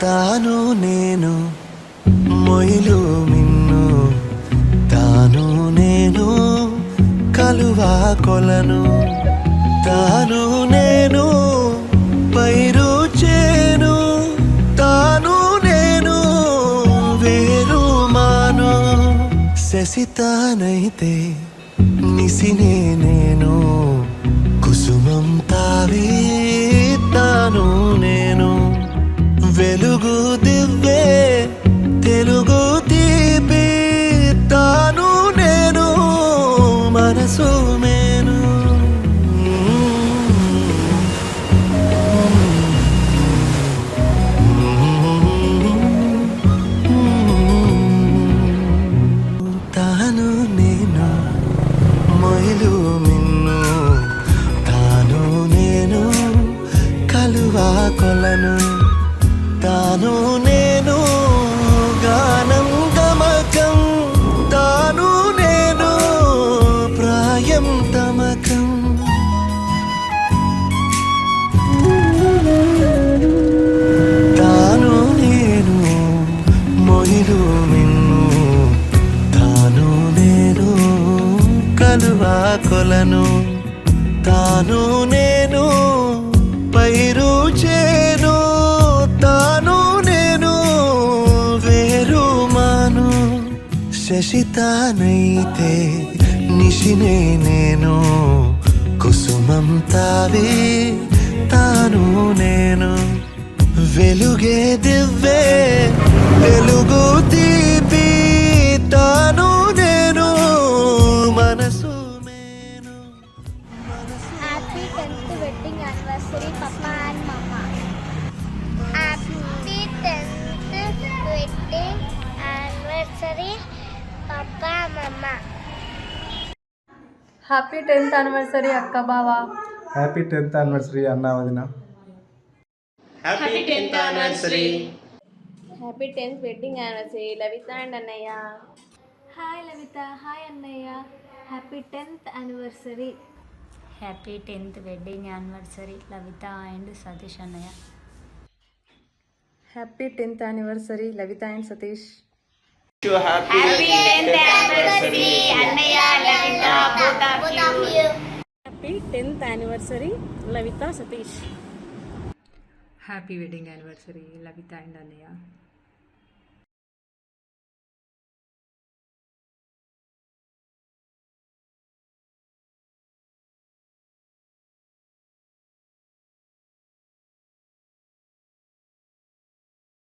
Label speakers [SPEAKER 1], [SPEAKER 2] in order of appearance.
[SPEAKER 1] తాను నేను మొయిలు మిన్ను, తాను నేను కలువా కొలను, తాను నేను పైరు చేను, తాను నేను వేరు మాను. శశితానైతే నిసినే నేను, కుసుమం తావే తాను నేను. వెలుగు దివ్వే తెలుగు తీపి, తాను నేను మనసు మేను. తాను నేను మొయిలు మిన్ను, తాను నేను కలువా కొలను, తాను నేను గానం గమకం, తాను నేను ప్రాయం తమకం. తాను నేను మొయిలు మిన్ను, తాను నేను కలువా కొలను, తాను నేను పైరు చేను, తాను నేను వేరు మాను. శశితానైతే నిశినే నేను, కుసుమం తావే తాను నేను. వెలుగే దివ్వే వెలుగు తీపి, తాను నేను మనసు మేను.
[SPEAKER 2] Happy 10th wedding anniversary, Papa and Mama. Happy 10th wedding anniversary, Papa and Mama.
[SPEAKER 3] Happy 10th anniversary అక్క బావా.
[SPEAKER 4] హ్యాపీ 10th యానివర్సరీ అన్నా వదిన.
[SPEAKER 5] Happy 10th anniversary.
[SPEAKER 3] Happy 10th wedding anniversary Lavitha and అన్నయ్య.
[SPEAKER 6] హాయ్ లవిత, హాయ్ అన్నయ్య. Happy 10th anniversary.
[SPEAKER 7] Happy 10th wedding anniversary Lavitha and Satish అన్నయ్య.
[SPEAKER 3] Happy 10th anniversary Lavitha and Satish.
[SPEAKER 5] Happy 10th anniversary అన్నయ్య Lavitha both of you.
[SPEAKER 3] Happy 10th anniversary Lavitha Satish.
[SPEAKER 8] Happy wedding anniversary Lavitha and అన్నయ్య.